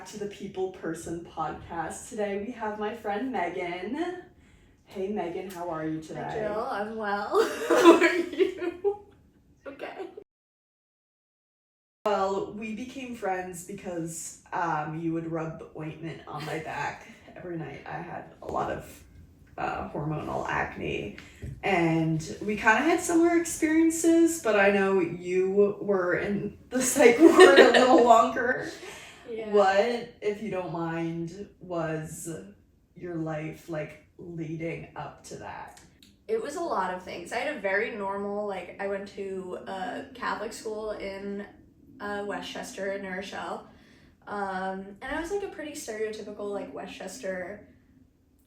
back to the People Person podcast. Today we have my friend Megan. Hey Megan, how are you today? Hi Jill, I'm well. How are you? Okay. Well, we became friends because you would rub ointment on my back every night. I had a lot of hormonal acne, and we kind of had similar experiences, but I know you were in the psych ward a little longer. Yeah. What, if you don't mind, was your life like leading up to that? It was a lot of things. I had a very normal, I went to a Catholic school in Westchester, New Rochelle, and I was a pretty stereotypical Westchester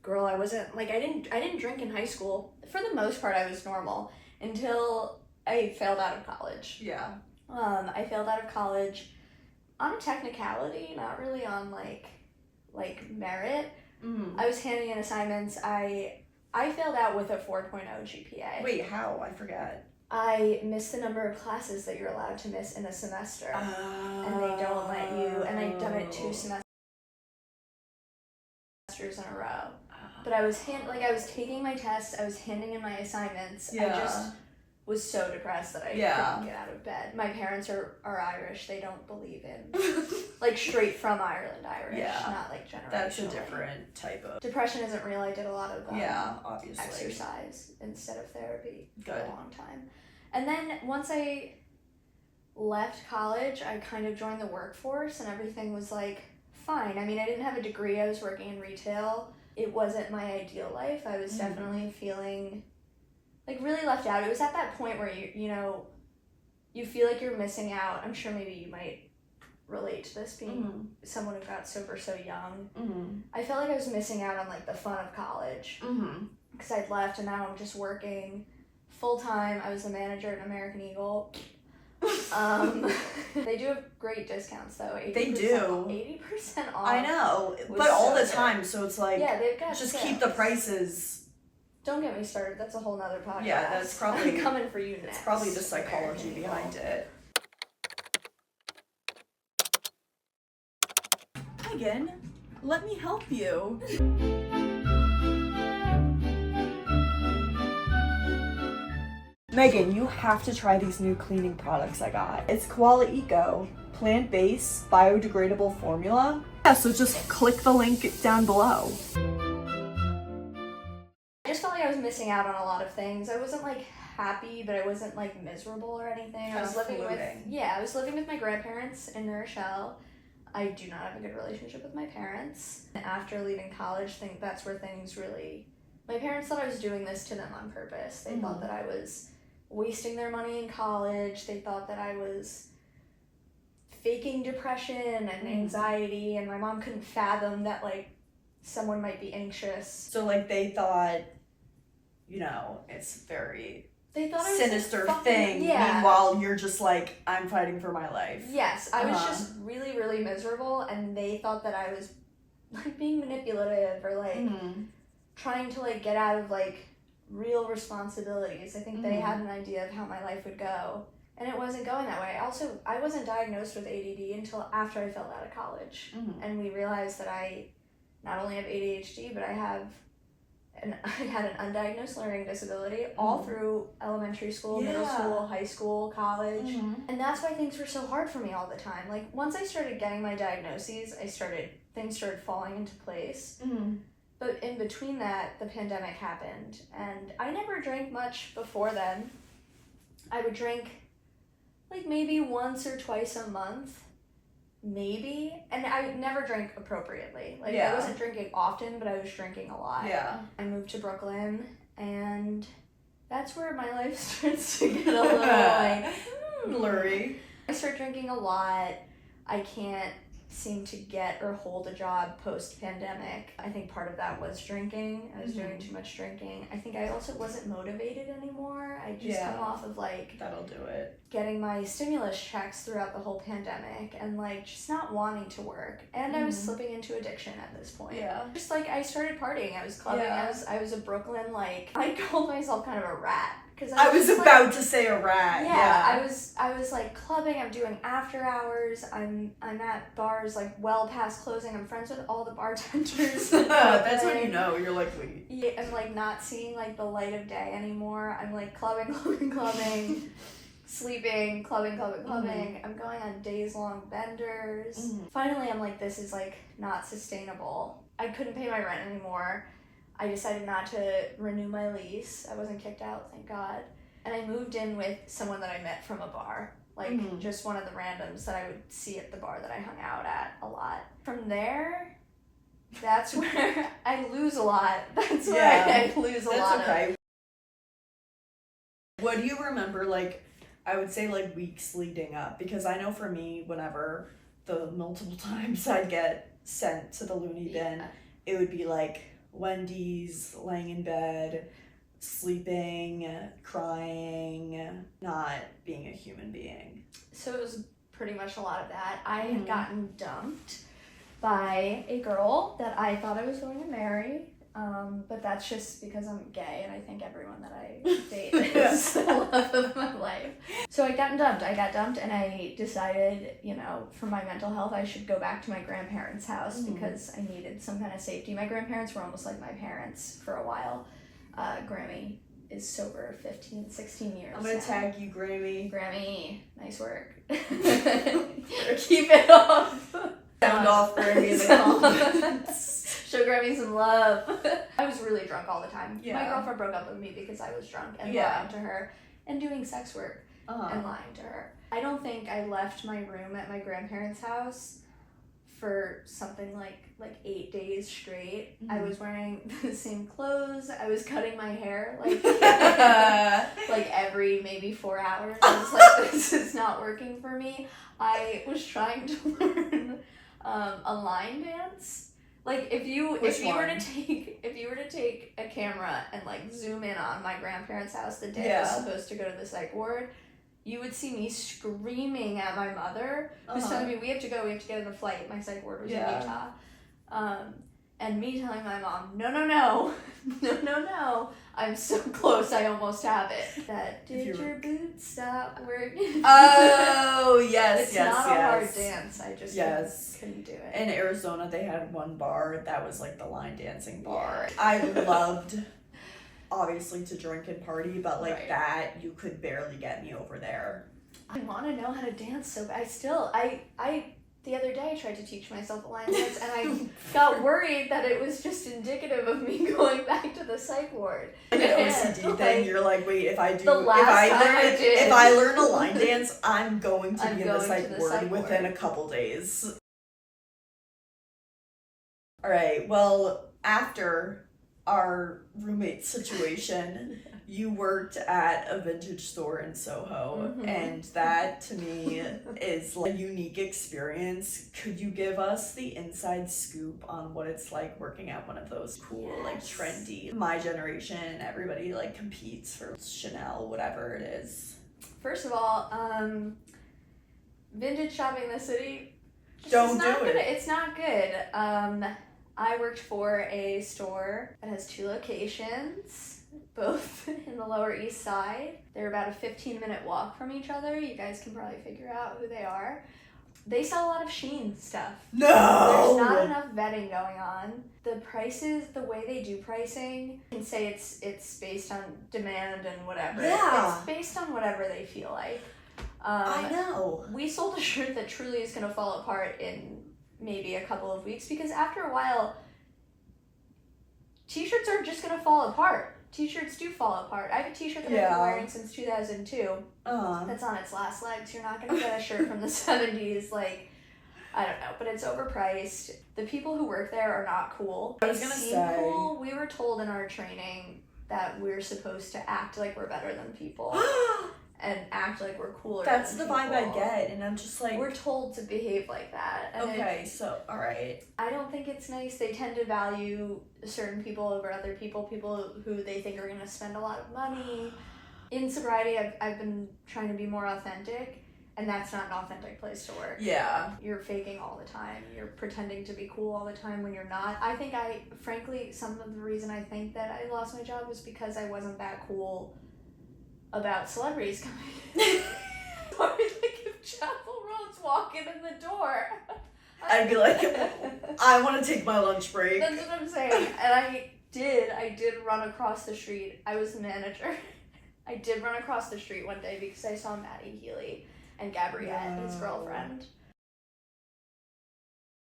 girl. I wasn't I didn't drink in high school. For the most part, I was normal until I failed out of college. Yeah. I failed out of college on a technicality, not really on merit. Mm-hmm. I was handing in assignments. I failed out with a 4.0 GPA. Wait, how? I forget. I missed the number of classes that you're allowed to miss in a semester. And they don't let you, and I'd done it 2 semesters in a row. But I was taking my tests, I was handing in my assignments. Yeah. I just was so depressed that I couldn't get out of bed. My parents are Irish. They don't believe in straight from Ireland Irish, not generational. That's a different type of depression isn't real. I did a lot of obviously exercise instead of therapy for Good. a long time. And then once I left college, I kind of joined the workforce and everything was fine. I mean, I didn't have a degree. I was working in retail. It wasn't my ideal life. I was definitely feeling really left out. It was at that point where you feel like you're missing out. I'm sure maybe you might relate to this, being someone who got sober so young. Mm-hmm. I felt like I was missing out on the fun of college because I'd left and now I'm just working full time. I was the manager at American Eagle. They do have great discounts though. 80%, They do. 80% off. I know, but all the time, so it's they've got just sales. keep the prices. Don't get me started. That's a whole nother podcast. Yeah, that's probably I'm coming for you next. It's probably the psychology behind it. Megan, let me help you. Megan, you have to try these new cleaning products I got. It's Koala Eco, plant-based, biodegradable formula. Yeah, so just click the link down below. I just felt like I was missing out on a lot of things. I wasn't happy, but I wasn't miserable or anything. I was living with my grandparents in New Rochelle. I do not have a good relationship with my parents. After leaving college, that's where things really... My parents thought I was doing this to them on purpose. They thought that I was wasting their money in college. They thought that I was faking depression and anxiety, and my mom couldn't fathom that someone might be anxious. So they thought, it's very sinister thing. Yeah. Meanwhile, you're just I'm fighting for my life. Yes, I was just really, really miserable, and they thought that I was being manipulative or trying to get out of real responsibilities. I think they had an idea of how my life would go, and it wasn't going that way. Also, I wasn't diagnosed with ADD until after I fell out of college, and we realized that I not only have ADHD, but I had an undiagnosed learning disability all through elementary school, middle school, high school, college, and that's why things were so hard for me all the time. Once I started getting my diagnoses, things started falling into place. But in between that, the pandemic happened, and I never drank much before then. I would drink maybe once or twice a month, maybe, and I never drank appropriately. I wasn't drinking often, but I was drinking a lot. Yeah. I moved to Brooklyn, and that's where my life starts to get a little blurry. I start drinking a lot. I can't seem to get or hold a job post-pandemic. I think part of that was drinking. I was doing too much drinking. I think I also wasn't motivated anymore. I just come off of that'll do it. Getting my stimulus checks throughout the whole pandemic and just not wanting to work. And I was slipping into addiction at this point. Yeah. Just I started partying. I was clubbing. I was a Brooklyn I called myself kind of a rat. because I was about to say a rat. Yeah, I was like clubbing. I'm doing after hours. I'm at bars like well past closing. I'm friends with all the bartenders. That's when you know. You're like, wait. Yeah, I'm like not seeing like the light of day anymore. I'm like clubbing, sleeping, clubbing. I'm going on days long benders. Finally, I'm like, this is like not sustainable. I couldn't pay my rent anymore. I decided not to renew my lease. I wasn't kicked out, thank God. And I moved in with someone that I met from a bar. Like, just one of the randoms that I would see at the bar that I hung out at a lot. From there, that's where I lose a lot. That's where I lose a lot. That's okay. What do you remember, like, I would say, like, weeks leading up? Because I know for me, whenever the multiple times I'd get sent to the loony bin, it would be, like, Wendy's, laying in bed, sleeping, crying, not being a human being. So it was pretty much a lot of that. I had gotten dumped by a girl that I thought I was going to marry, but that's just because I'm gay and I think everyone that I date is the love of my life. So I got dumped and I decided, you know, for my mental health I should go back to my grandparents' house because I needed some kind of safety. My grandparents were almost like my parents for a while. Grammy is sober 16 years. I'm gonna tag you, Grammy. Grammy, nice work. Keep it off. Sound off Grammy in the comments. Show Grammy some love. I was really drunk all the time. Yeah. My girlfriend broke up with me because I was drunk and lying to her and doing sex work and lying to her. I don't think I left my room at my grandparents' house for something like 8 days straight. I was wearing the same clothes. I was cutting my hair like every maybe 4 hours. I was like, this is not working for me. I was trying to learn a line dance. Like if you were to take a camera and like zoom in on my grandparents' house the day I was supposed to go to the psych ward, you would see me screaming at my mother, who's telling me, we have to go to the flight. My psych ward was in Utah. And me telling my mom, no, I'm so close, I almost have it. That did your boots stop working? Oh, yes, it's not a hard dance, I just couldn't do it. In Arizona, they had one bar that was like the line dancing bar. Yeah. I loved, obviously, to drink and party, but like that, you could barely get me over there. I want to know how to dance so bad. I the other day I tried to teach myself a line dance and I got worried that it was just indicative of me going back to the psych ward. Like an OCD thing, you're like, wait, if I learn a line dance, I'm going to be in the psych ward within a couple days. Alright, well, after our roommate situation, you worked at a vintage store in Soho, and that to me is like a unique experience. Could you give us the inside scoop on what it's like working at one of those cool, like trendy, my generation, everybody like competes for Chanel, whatever it is? First of all, vintage shopping in the city, it's not good. I worked for a store that has 2 locations, both in the Lower East Side. They're about a 15-minute walk from each other. You guys can probably figure out who they are. They sell a lot of Shein stuff. No! There's not enough vetting going on. The prices, the way they do pricing, you can say it's based on demand and whatever. Yeah. It's based on whatever they feel like. I know. We sold a shirt that truly is going to fall apart in maybe a couple of weeks because after a while, t-shirts are just going to fall apart. T-shirts do fall apart. I have a t-shirt that I've been wearing since 2002. That's on its last legs. You're not going to get a shirt from the 70s. Like, I don't know, but it's overpriced. The people who work there are not cool. I was going to say. Cool. We were told in our training that we're supposed to act like we're better than people. And act like we're cooler. That's the vibe I get, and I'm just like... We're told to behave like that. And alright. I don't think it's nice. They tend to value certain people over other people who they think are going to spend a lot of money. In sobriety, I've been trying to be more authentic, and that's not an authentic place to work. Yeah. You're faking all the time. You're pretending to be cool all the time when you're not. I think frankly, some of the reason I think that I lost my job was because I wasn't that cool about celebrities coming. Or like if Chapel Roan's walking in the door. I'd be like, I want to take my lunch break. That's what I'm saying. And I did run across the street. I was the manager. I did run across the street one day because I saw Maddie Healy and Gabriette, his girlfriend.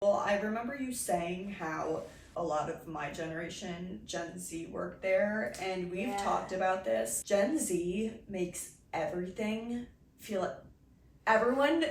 Well, I remember you saying how a lot of my generation, Gen Z, worked there, and we've talked about this. Gen Z makes everything feel like everyone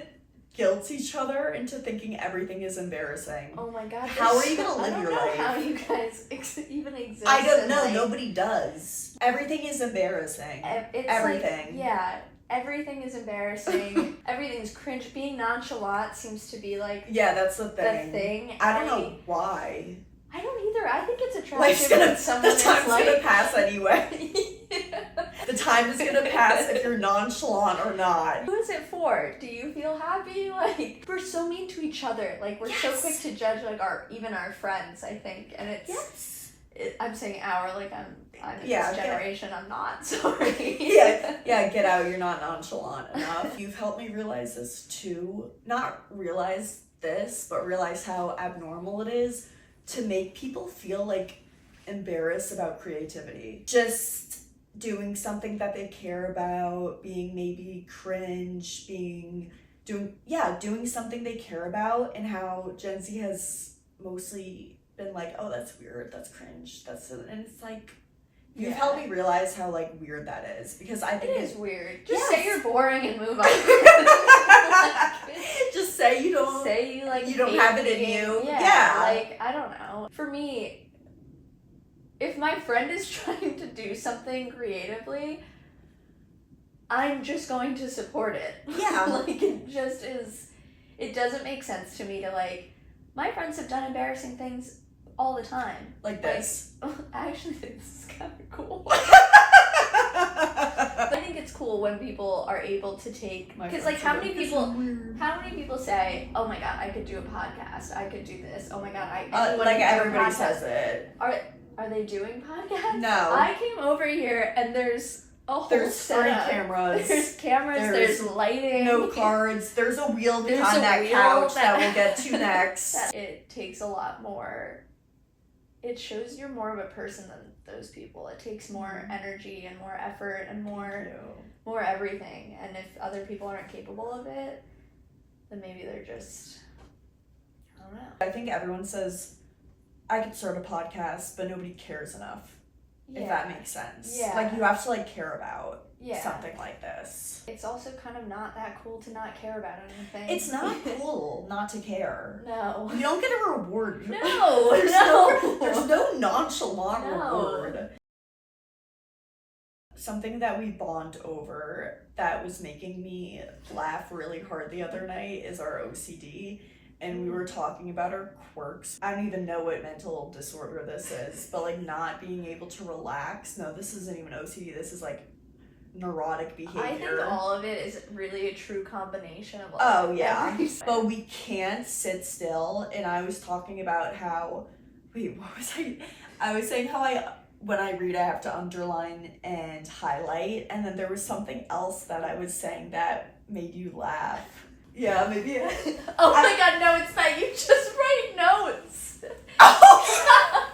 guilts each other into thinking everything is embarrassing. Oh my god. How are you gonna live your life? How you guys even exist. I don't know. Like, nobody does. Everything is embarrassing. It's everything. Like, everything is embarrassing. Everything's cringe. Being nonchalant seems to be like that's the thing. I don't know why. I don't either. I think it's attractive the time's gonna pass anyway. The time is gonna pass if you're nonchalant or not. Who is it for? Do you feel happy? Like, we're so mean to each other. Like, we're so quick to judge like even our friends, I think. And it's I'm saying our, like I'm in this generation, I'm not, sorry. Get out, you're not nonchalant enough. You've helped me realize this too. Not realize this, but realize how abnormal it is to make people feel like embarrassed about creativity. Just doing something that they care about, being maybe cringe, doing something they care about, and how Gen Z has mostly been like, oh, that's weird, that's cringe, and it's like, you've helped me realize how like weird that is, because I think it is weird. Just say you're boring and move on. Just say you don't. Say you like. You don't have it in you. Yeah. Like, I don't know. For me, if my friend is trying to do something creatively, I'm just going to support it. Yeah. Like, it just is. It doesn't make sense to me to like. My friends have done embarrassing things all the time. Like this. I actually think this is kind of cool. I think it's cool when people are able to take, because like how many people say, oh my god, I could do a podcast, I could do this, oh my god, like everybody says it. Are they doing podcasts? No. I came over here and there's a whole setup. Cameras. There's cameras, there's lighting. No cards. There's a wheel behind that couch that we'll get to next. It takes a lot more. It shows you're more of a person than those people. It takes more energy and more effort and more everything. And if other people aren't capable of it, then maybe they're just, I don't know. I think everyone says, I could start a podcast, but nobody cares enough. If that makes sense. Yeah. Like, you have to like care about something like this. It's also kind of not that cool to not care about anything. It's not cool not to care. No. You don't get a reward. No. There's no nonchalant reward. Something that we bond over that was making me laugh really hard the other night is our OCD. And we were talking about our quirks. I don't even know what mental disorder this is, but like not being able to relax. No, this isn't even OCD. This is like neurotic behavior. I think all of it is really a true combination of everything. But we can't sit still. And I was talking about how, what was I? I was saying how when I read, I have to underline and highlight. And then there was something else that I was saying that made you laugh. Yeah, maybe. Oh my god, no, it's not. You just write notes. Oh.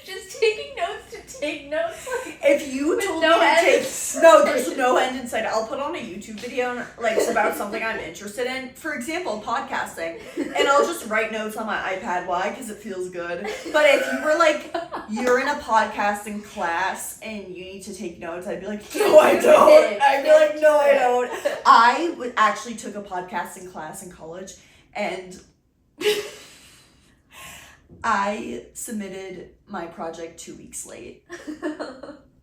Just taking notes to take notes. Like, if you told me to take... No, there's no end in sight. I'll put on a YouTube video like it's about something I'm interested in. For example, podcasting. And I'll just write notes on my iPad. Why? Because it feels good. But if you were like, you're in a podcasting class and you need to take notes, I'd be like, no, I don't. I'd be like, no, I don't. I actually took a podcasting class in college and... I submitted my project 2 weeks late.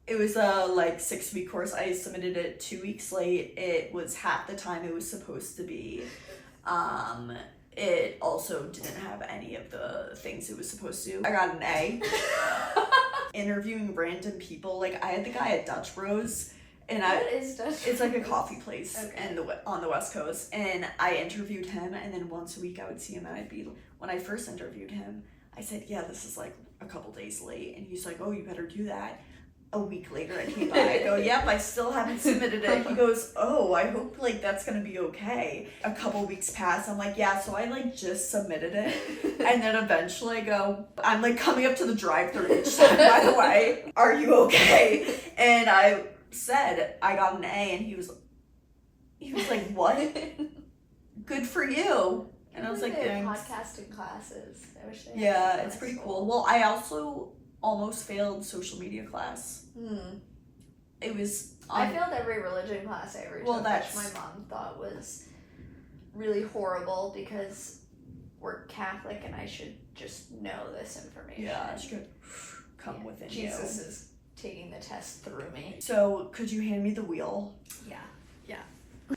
It was a 6-week course. I submitted it 2 weeks late. It was half the time it was supposed to be. It also didn't have any of the things it was supposed to. I got an A. Interviewing random people. I think I had Dutch Bros. And what is Dutch Bros? It's like a coffee place on the West Coast. And I interviewed him, and then once a week I would see him, and when I first interviewed him, I said, yeah, this is a couple days late. And he's like, oh, you better do that. a week later I came by. I go, yep, I still haven't submitted it. He goes, oh, I hope like that's gonna be okay. A couple weeks pass. I'm like, yeah, so I like just submitted it. And then eventually I go, I'm like coming up to the drive-thru each time, by the way. Are you okay? And I said I got an A, and he was like, what? Good for you. And I was like, thanks. Podcasting classes. I wish they Yeah, it's pretty cool. Well, I also almost failed social media class. It was. I failed every religion class I ever took, which my mom thought was really horrible because we're Catholic and I should just know this information. Yeah, she could come within Jesus is taking the test through me. So, could you hand me the wheel? Yeah.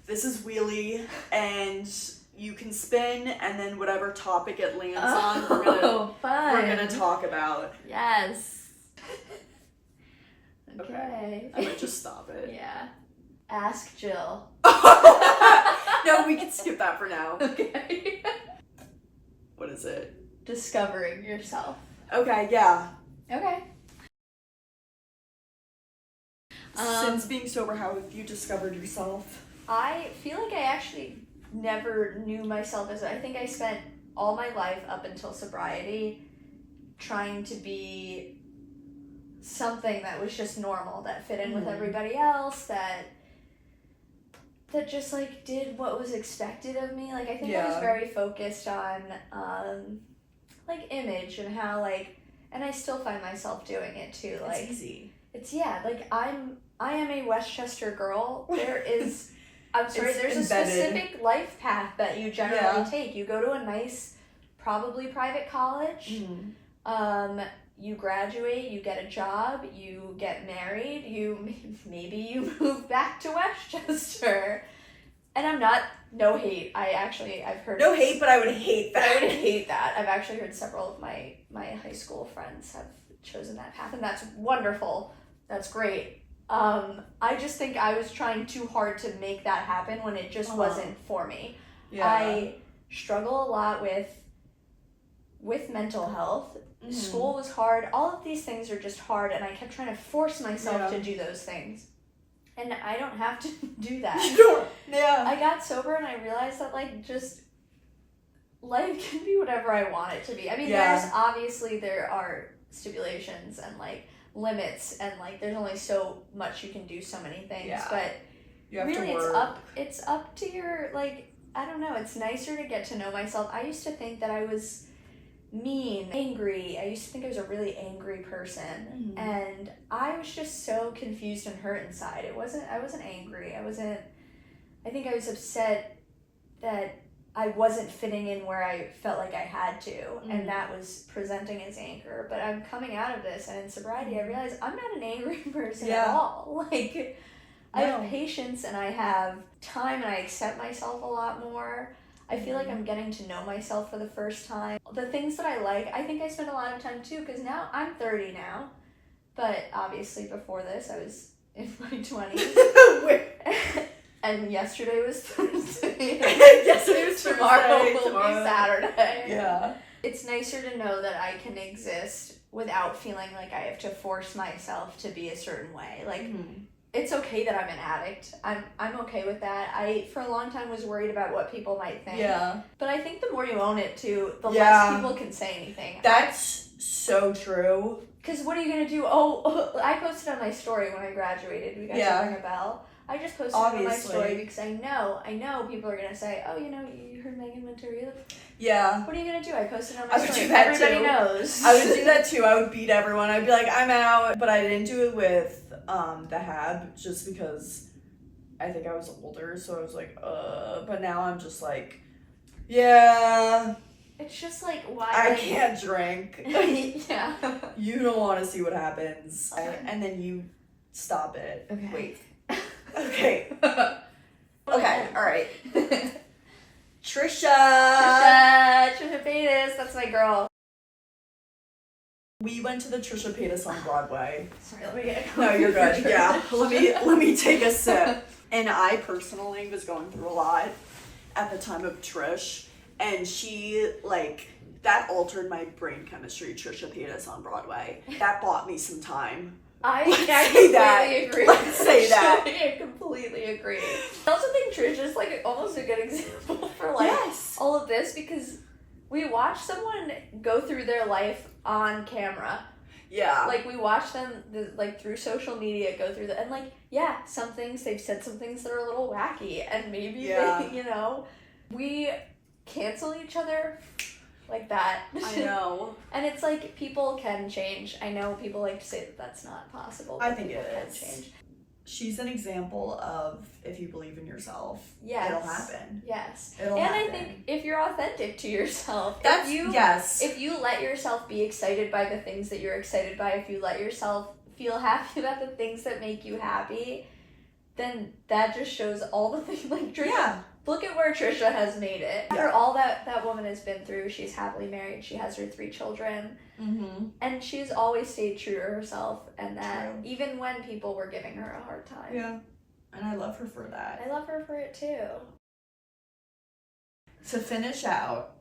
This is wheelie, and you can spin, and then whatever topic it lands on, we're gonna talk about. Yes. Okay. I'm gonna just stop it. Yeah. Ask Jill. No, we can skip that for now. Okay. What is it? Discovering yourself. Okay, yeah. Okay. Since being sober, how have you discovered yourself? I feel like I actually never knew myself as I think I spent all my life up until sobriety trying to be something that was just normal, that fit in with everybody else, that just like did what was expected of me. Like I think I was very focused on like image and how like, and I still find myself doing it too. Like it's easy. It's like I am a Westchester girl. There's a specific life path that you generally take. You go to a nice, probably private college. You graduate, you get a job, you get married, maybe you move back to Westchester. And I'm not, no hate. I've heard. No hate, but I would hate that. I would hate that. I've actually heard several of my high school friends have chosen that path, and that's wonderful. That's great. I just think I was trying too hard to make that happen when it just wasn't for me. Yeah. I struggle a lot with mental health. School was hard. All of these things are just hard, and I kept trying to force myself to do those things. And I don't have to do that. You don't. Yeah. I got sober and I realized that like just life can be whatever I want it to be. I mean, there are stipulations and like limits, and like there's only so much you can do, so many things. Yeah. But really it's up to your, like, I don't know, it's nicer to get to know myself. I used to think that I was mean, angry. I used to think I was a really angry person, and I was just so confused and hurt inside. I wasn't angry. I think I was upset that I wasn't fitting in where I felt like I had to, and that was presenting as anger. But I'm coming out of this, and in sobriety, I realized I'm not an angry person at all. Like, I have patience, and I have time, and I accept myself a lot more. I feel like I'm getting to know myself for the first time. The things that I like, I think I spend a lot of time too, because now I'm 30 now, but obviously before this I was in my 20s. And yesterday was Thursday. Yesterday was Tomorrow will be Saturday. Yeah. It's nicer to know that I can exist without feeling like I have to force myself to be a certain way. Like, it's okay that I'm an addict. I'm okay with that. I, for a long time, was worried about what people might think. Yeah. But I think the more you own it, too, the less people can say anything. That's so true. Because what are you going to do? Oh, I posted on my story when I graduated. You guys should ring a bell. I just posted on my story because I know people are going to say, oh, you heard Megan went to rehab? Yeah. What are you going to do? I posted on my story. Do that Everybody knows. I would do that too. I would beat everyone. I'd be like, I'm out. But I didn't do it with the HAB just because I think I was older. So I was like, but now I'm just like, yeah. It's just like, why? I can't drink. Yeah. You don't want to see what happens. And then you stop it. Okay. Wait. Okay. Okay, alright. Trisha Paytas, that's my girl. We went to the Trisha Paytas on Broadway. Sorry, let me get a No, you're good. Yeah. Let me take a sip. And I personally was going through a lot at the time of Trish. And she, like, that altered my brain chemistry, Trisha Paytas on Broadway. That bought me some time. completely agree. Let's say that. I completely agree. I also think Trish is like almost a good example for like all of this, because we watch someone go through their life on camera. Yeah. Like, we watch them, like, through social media go through and, like, some things, they've said some things that are a little wacky, and maybe, they, you know, we cancel each other like that. I know. And it's like, people can change. I know people like to say that that's not possible. I think it can is. Change. She's an example of, if you believe in yourself, it'll happen. Yes. It'll happen. I think if you're authentic to yourself, that's, if you let yourself be excited by the things that you're excited by, if you let yourself feel happy about the things that make you happy, then that just shows all the things, like, Trisha, look at where Trisha has made it. After all that woman has been through, she's happily married, she has her 3 children, and she's always stayed true to herself, and that even when people were giving her a hard time. Yeah, and I love her for that. I love her for it too. To finish out,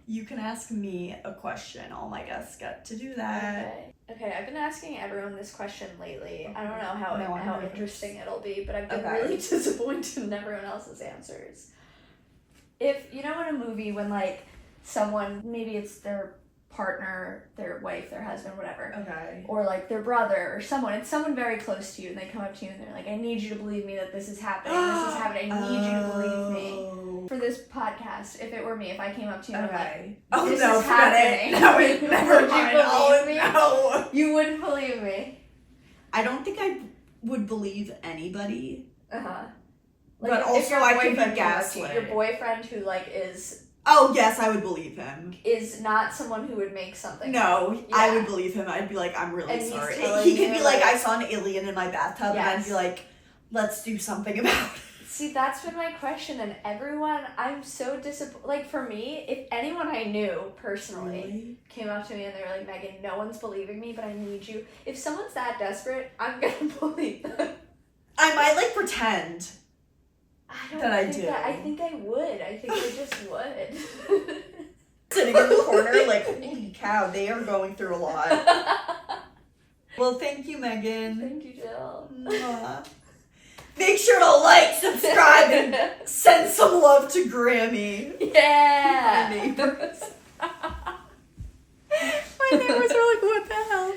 you can ask me a question. All my guests get to do that. Okay, I've been asking everyone this question lately. I don't know how interesting it'll be, but I've been really disappointed in everyone else's answers. If, you know, in a movie when, like, someone, maybe it's their partner, their wife, their husband, whatever. Okay. Or, like, their brother or someone. It's someone very close to you, and they come up to you and they're like, I need you to believe me that this is happening. This is happening. I need you to believe me. For this podcast, if it were me, if I came up to you and I'm like, this is happening. No, never mind. Would you believe me? No. You wouldn't believe me. I don't think I would believe anybody. Like, but also I could be gaslit. Your boyfriend who, like, is... Oh, yes, I would believe him. Is not someone who would make something. No, I would believe him. I'd be like, I'm really sorry. He could be like, I saw an alien in my bathtub, and I'd be like, let's do something about it. See, that's been my question, and everyone, I'm so disappointed. Like, for me, if anyone I knew personally came up to me and they were like, Megan, no one's believing me, but I need you. If someone's that desperate, I'm gonna believe them. I might, like, pretend. I think I would. I think I just would. Sitting in the corner, like, holy cow, they are going through a lot. Well, thank you, Megan. Thank you, Jill. Make sure to like, subscribe, and send some love to Grammy. Yeah. My neighbors. My neighbors are like, what the hell?